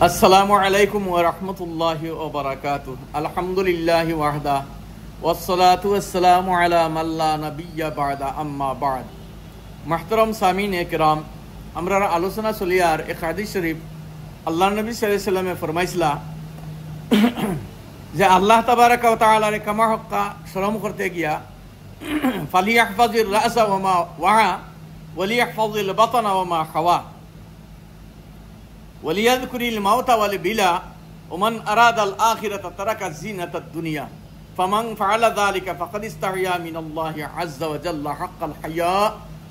আসসালামু আলাইকুম ওয়া রাহমাতুল্লাহি ওয়া বারাকাতুহু। আলহামদুলিল্লাহি ওয়াহদা ওয়াসসালাতু ওয়াসসালামু আলা মান লা নাবিয়্যা বা'দা, আম্মা বা'দ। মুহতারাম সামিন-এ কিরাম, আমরা আলোচনা চলিয়ার এক হাদিস শরীফ আল্লাহর নবী সাল্লাল্লাহু আলাইহি ওয়াসাল্লামে ফরমাইছিলা যে আল্লাহ তাবারাকা ওয়া তাআলার কামা হক্কা শরম করতে গিয়া ফালিয়াহফাজির রাসা ওয়া মা ওয়া ওয়ালিয়াহফাজিল বাতনা ওয়া মা হাওয়া ওয়ালিয়াযকুরিল মাউতা ওয়াল বিলা ওমান আরাদাল আখিরাতা তারাকা যিনাতাদ দুনিয়া ফামান ফাআলা যালিকা ফাকাদ ইসতাহিয়া মিনাল্লাহি আযজা ওয়া জাল্লা হাক্কাল হায়া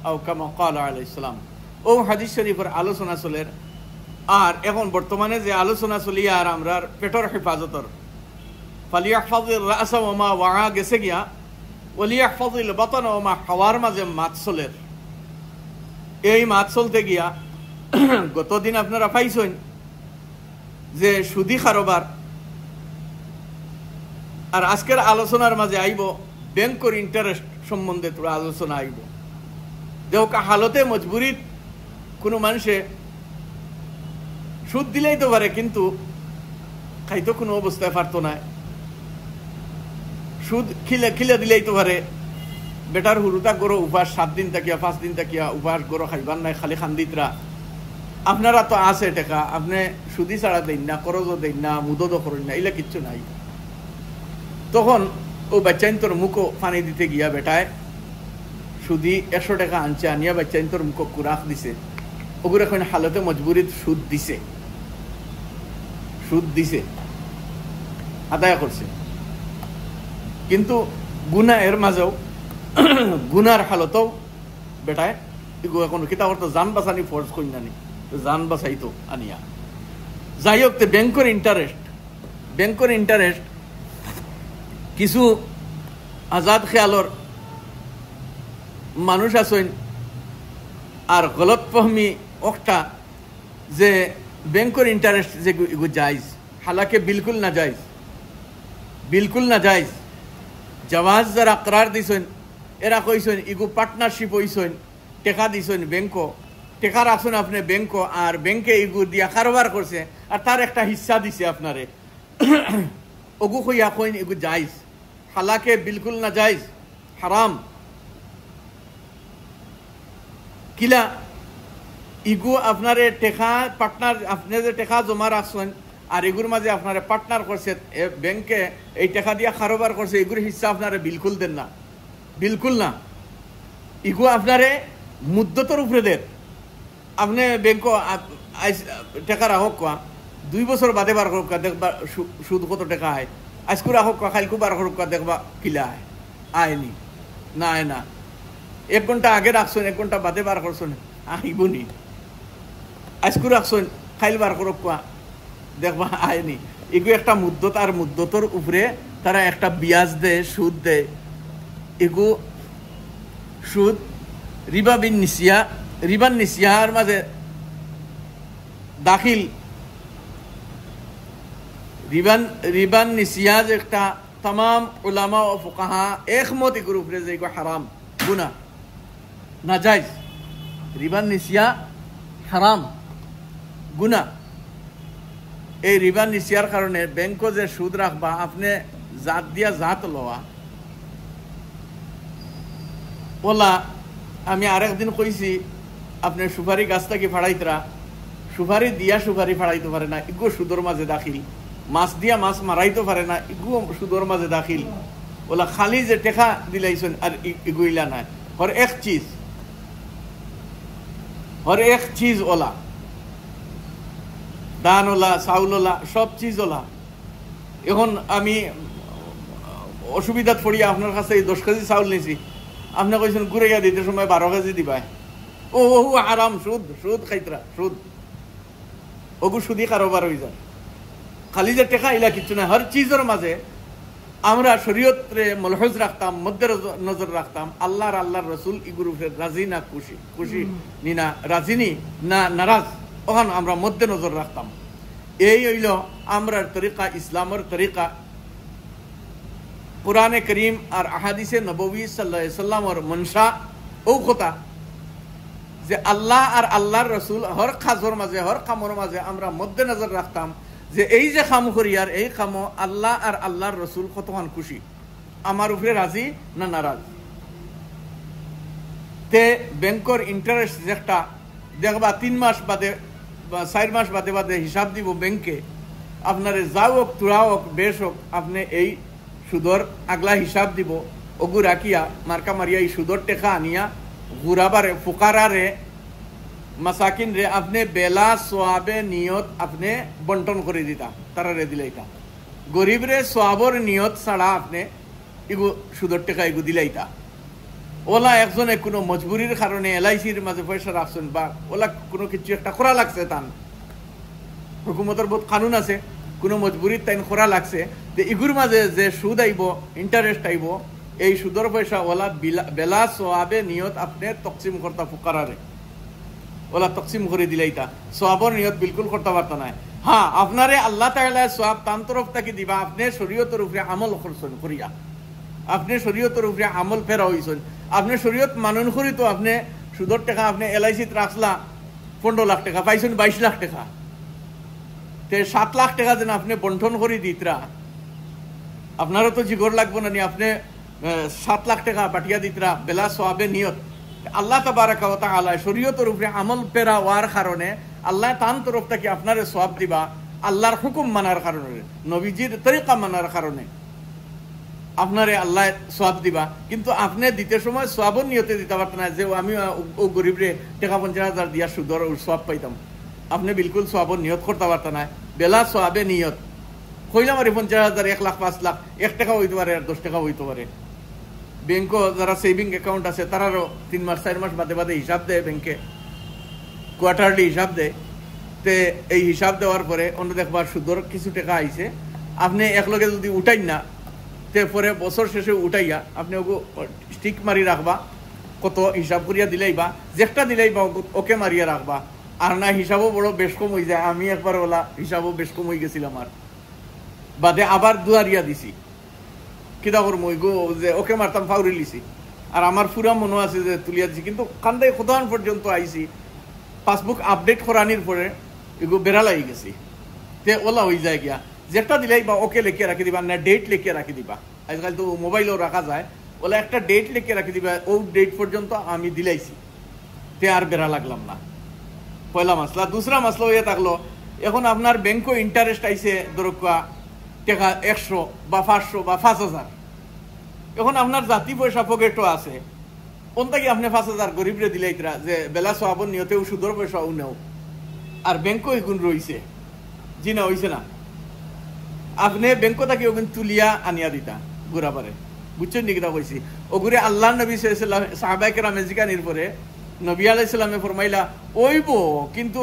আও কামা ক্বালা আলাইহিস সালাম। ও হাদিস শরীফের আলোচনা চলের। আর এখন বর্তমানে যে আলোচনা চলি আর আমরার পেটর হেফাজতর ফালিয়াহফাজির রাসা ওয়া মা ওয়া গেছে গিয়া ওয়ালিয়াহফাজিল বাতনা ওয়া মা হাওয়ার মাঝে মাত চলের। এই মাত চলতে গিয়া গতদিন আপনারা পাইছেন যে সুদি কারবার, আর আজকের আলোচনার মাঝে আইব ব্যাংকের ইন্টারেস্ট সম্বন্ধে তোরা আলোচনা আইব। দেখ হালতে মজবুরিত কোনো মানুষে সুদ দিলেই তো পারে, কিন্তু খাইতো কোনো অবস্থায় পারতো না। সুদ খিলে দিলেই তো পারে, বেটার হুরুতা গরো উপাস 7 দিন তাকিয়া 5 দিন তাকিয়া উপাস গরো খাইবার নাই, খালি খান্দিতরা। আপনারা তো আছে টাকা, আপনি সুদি ছাড়া দেন না, করজও দেন না, মুদও করেন না, এগুলা কিচ্ছু নাই। তখন ও বাচ্চাইন্তর মুখো পানি দিতে গিয়া বেটায় সুদি 100 টাকা আনছে, আনিয়া বাচ্চাইন্তর মুখো কুরাক দিছে। ওগুলো এখন হালতে মজবুরিত সুদ দিছে আদায় করছে, কিন্তু গুনাহ এর মাঝেও গুনার হালতেও বেটায় এখন কিতাব তো জান বাঁচানি ফরজ কইনা নি, জান বাঁচাইতো আনিয়া। যাই হোক, ব্যাংকের ইন্টারেস্ট কিছু আজাদ খেয়ালর মানুষ আছেন আর গলত ফহমি একটা যে ব্যাংকের ইন্টারেস্ট যে জায়জ, হালাকে বিলকুল না জায়জ। জাওয়াজ যারা করার দিছেন এরা কইছেন ইগু পার্টনারশিপ হইছেন, টেকা দিছেন ব্যাংকো, টেকা রাখছেন আপনি ব্যাংকো, আর ব্যাংকে ইগু দিয়া কারবার করছে আর তার একটা হিস্সা দিছে আপনারে, ওগু কইয়া কইন ইগু জায়জ। হালাকে বিলকুল না জায়জ, হারাম। কিলা ইগু আপনারে টেকা পার্টনার, আপনি যে টেকা জমা রাখছেন আর এগুর মাঝে আপনারে পার্টনার করছে ব্যাংকে, এই টাকা দিয়া কারবার করছে, এগুর হিস্সা আপনারে বিলকুল দেন না, বিলকুল না। ইগু আপনারে মুদ্দতর উপরে দেন। আপনি ব্যাংক টাকা রাখক কোয়া 2 বছর বাদে বার করুক, দেখবা সুদ কত টাকা আয়। আজকু রাখক কোয়া কালকু বার করুক, দেখবা কিলা আয়নি না আয় না। 1 ঘন্টা আগে রাখছেন, 1 ঘন্টা বাদে বার করছেন, আইবনি। আজকু রাখছেন খাইল বার করুক কোয়া, দেখবা আয়নি। এগু একটা মুদ্দত, আর মুদ্দতর উপরে তারা একটা বিয়াজ দেয়, সুদ দেয়। এগু সুদ রিবান নিসিয়ার মাঝে দাখিল। রিবান নিসিয়া যে একটা তাম উলামা ও ফুকাহা একমত এগুর উপরে যে এগু হারাম, গুনাহ, নাজাইজ। রিবান নিসিয়া হারাম, গুনাহ। এই রিবান নিসিয়ার কারণে ব্যাংক যে সুদ রাখবা, আপনি জাত দিয়া জাত লওয়া ওলা। আমি আরেকদিন কইছি, আপনি সুপারি গাছটাকে ফাড়াইতরা, সুপারি দিয়া সুপারি ফাড়াইতে পারে না, ইগু সুদর মাঝে দাখিল। মাছ দিয়া মাছ মারাইতে পারে না, ইগু সুদর মাঝে দাখিল। ওলা খালি যে টেকা দিলাইছেন আর ইগুইলা নাই। হর এক চিজ ওলা, ধান ওলা, চাউল ওলা, সব চিজ ওলা। এখন আমি অসুবিধাত পড়িয়া আপনার কাছে 10 কেজি চাউল নিয়েছি, আপনি কইছেন ঘুরাইয়া দিতে সময় 12 কেজি দিবাই। ও আরাম, সুদ খাইতরা, সুদ। ওগু সুদি কারোবার হয়ে যায়। খালি যে টেকা ইলা কিচ্ছু না। হর চিজের মাঝে আমরা শরীয়তরে মলহজ রাখতাম, মধ্যে নজর রাখতাম। আল্লাহর রসুল ইগুরু রাজি না খুশি নি না, রাজি নি না নারাজ, ওখান আমরা মধ্যে নজর রাখতাম। এই হইল আমরার তরিকা, ইসলামের তরিকা। কুরআনে করিম আর আহাদিসে নববী সাল্লাল্লাহু আলাইহি ওয়াসাল্লামের মনসা ও কথা যে আল্লাহ আর আল্লাহর রসুল হর কাজর মাঝে হর কামর মাঝে আমরা মধ্যে নজর রাখতাম যে এই যে কাম করি আর এই কামও আল্লাহ আর আল্লাহর রসুল কতক্ষণ খুশি, আমার উপরে রাজি না নারাজ। তে ব্যাংকর ইন্টারেস্ট যেটা দেখবা 3 মাস বাদে বা 4 মাস বাদে বাদে হিসাব দিব ব্যাংকে, আপনার যাও হোক তুরা হোক বেশ হোক, আপনি এই সুদর আগলা হিসাব দিব, ওগু রাখিয়া মার্কা মারিয়া এই সুদর টেকা আনিয়া ঘুরাবারে ফুকারারে মাসাকিন রে আপনি বেলা সোয়াবে নিয়ত আপনি বন্টন করে দিতা, তারা রে দিলাইতা। গরিব রে সোয়াবর নিয়ত ছাড়া আপনি এগু সুদর টেকা এগু দিলাইতা। ওলা একজনে কোনো মজবুরির কারণে LICর মাঝে পয়সা রাখছেন বা ওলা কোনো কিছু একটা করা লাগছে, তান হুকুমতের বহুত কানুন আছে, কোনো মজবুরির তাইন করা লাগছে, যে ইগুর মাঝে যে সুদ আইব ইন্টারেস্ট আইব, এই সুদর পয়সা ওলা বেলা সোয়াবে নিয়ত আপনি তকসিম করতা ফুকারারে, ওলা তকসিম করে দিলাইতা, সোয়াবর নিয়ত বিলকুল করতে পারত না। হ্যাঁ, আপনারে আল্লাহ তাআলা সোয়াব তান তরফ থেকে দিবা, আপনি শরীয়তের উপরে আমল করছেন করিয়া, আপনি শরীয়তের উপরে আমল ফেরা হইছেন, আপনি শরীয়ত মানুন করি তো আপনি সুদর টাকা আপনি LICত রাখলা 15 লাখ টাকা পাইছেন 22 লাখ টাকা, তে 7 লাখ টাকা যেন আপনি বন্টন করে দিতরা, আপনারও তো জিগর লাগবো না, আপনি 7 লাখ টাকা পাঠিয়া দিতরা বেলা সোয়াবে নিয়ত। আল্লাহ তাবারাকা ওয়া তাআলা শরীয়তের উপরে আমল পেরা হওয়ার কারণে আল্লাহ তান তরফ থেকে আপনারে সোয়াব দিবা, আল্লাহর হুকুম মানার কারণে, নবীজির তরিকা মানার কারণে আপনারে আল্লাহ সোয়াব দিবা। কিন্তু আপনি দিতে সময় সোয়াবর নিয়তে দিতে পারতেন না, যে আমি ও গরিবরে টাকা 50,000 দিয়া সুদর সোয়াব পাইতাম, আপনি বিলকুল সোয়াবর নিয়ত করতে পারতেন না। বেলা সোয়াবে নিয়ত কইলাম আর 50,000 1 লাখ 5 লাখ 1 টাকা হইতে পারে আর 10 টাকা হইতে পারে। ব্যাংকও যারা সেভিং অ্যাকাউন্ট আছে তারারও 3 মাস 4 মাস বাদে বাদে হিসাব দেয়, ব্যাংকে কোয়ার্টারলি হিসাব দেয়। তে এই হিসাব দেওয়ার পরে অন্য দেখবার সুদর কিছু টাকা আইছে, আপনি একলগে যদি উঠাই না, তে পরে বছর শেষে উঠাইয়া আপনি ওগু স্টিক মারি রাখবা, কত হিসাব করিয়া দিলাইবা, যেটা দিলাইবা ওকে মারিয়া রাখবা, আর না হিসাবও বড় বেশ কম হয়ে যায়। আমি একবার ওলা হিসাবও বেশ কম হয়ে গেছিলাম, আর বাদে আবার দুয়ারিয়া দিছি, কিতা করবো যে ওকে মারতাম ফাউরি লিছি, আর আমার পুরা মনে আছে যে তুলিয়া দিছি, কিন্তু কান্দাই কতক্ষণ পর্যন্ত আইছি, পাসবুক আপডেট করানির পরে এগো বেড়া লাগি গেছি, তে ওলা হয়ে যায় গিয়া, যেটা দিলাই বা ওকে লিখে রাখি দিবা, না ডেট লিখে রাখি দিবা, আজকাল তো মোবাইলেও রাখা যায়, ওলা একটা ডেট লিখে রাখি দিবা, ও ডেট পর্যন্ত আমি দিলাইছি, তে আর বেড়া লাগলাম না। পয়লা মাসলা। দুসরা মাসলা হয়ে থাকলো, এখন আপনার ব্যাংকও ইন্টারেস্ট আইছে দরকা টাকা 100 বা 500 বা 5,000, এখন আপনার জাতি পয়সা পকেটও আছে, কোনটাকে আপনি 5,000 গরিবরে দিলাইতরা যে বেলা সোয়াবন নিয়তেও সুদর পয়সাও নেও, আর ব্যাংকও এগুন রইছে, জি না হইছে না, আপনি ব্যাংক তাকে ওগুন তুলিয়া আনিয়া দিতা ঘুরাবারে, বুঝছেন নি কিনা কইছি? ওগুরে আল্লাহ নবী সাল্লাল্লাহু আলাইহি সাহাবায়ে কেরামে জিকানির পরে নবী আলাইহিস সালামে ফরমাইলা, ওইব কিন্তু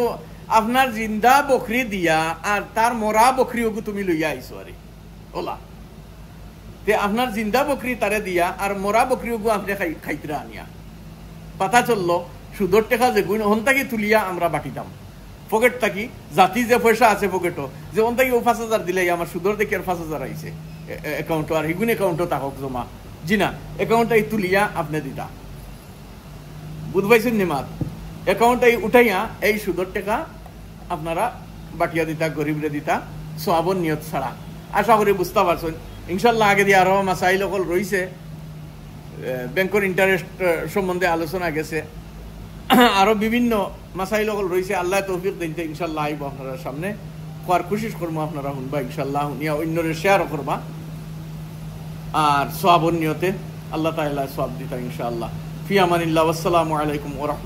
আপনার জিন্দা বকরি দিয়া আর তার মরা বকরি ওগু তুমি লইয়া আইছো, আরে ওলা তে আপনার জিন্দা বকরি তারে দিয়া আর মরা বকরি ওগু আপনি খাইতরা আনিয়া। পাতা চললো সুদর টেকা যে গুণ হন তাকে তুলিয়া আমরা বাটিতাম পকেট থাকি, জাতি যে পয়সা আছে পকেটও, যে ওন তাকে ও 5,000 দিলাই আমার সুদর দেখে আর 5,000 আইছে অ্যাকাউন্টও, আর হিগুন অ্যাকাউন্টও তাহক জমা, জি না অ্যাকাউন্টটাই তুলিয়া আপনি দিতা, বুঝবাইছেন নিমাত? অ্যাকাউন্টটাই উঠাইয়া এই সুদর টাকা আপনারা বাটিয়া দিতা, গরিবরে দিতা, সোয়াবন নিয়ত ছাড়া। আশা করি বুঝতে পারছেন ইনশাল্লাহ। আগে দিয়ে আরো মাসাইল সকল রয়েছে, ব্যাংকের ইন্টারেস্ট সম্বন্ধে আলোচনা গেছে, আরো বিভিন্ন মাসাইল সকল রয়েছে। আল্লাহ তৌফিক দিতে ইনশাল্লাহ আইব আপনার সামনে, হওয়ার কোশিশ করবো, আপনারা শুনবা ইনশাল্লাহ, শুনিয়া অন্যরে শেয়ারও করবা, আর সোয়াবন নিয়তে আল্লাহ তাআলা সোয়াব দিতা ইনশাআল্লাহ। ফি আমানিল্লাহ, আসসালামু আলাইকুম ওয়া রাহমাতুল্লাহ।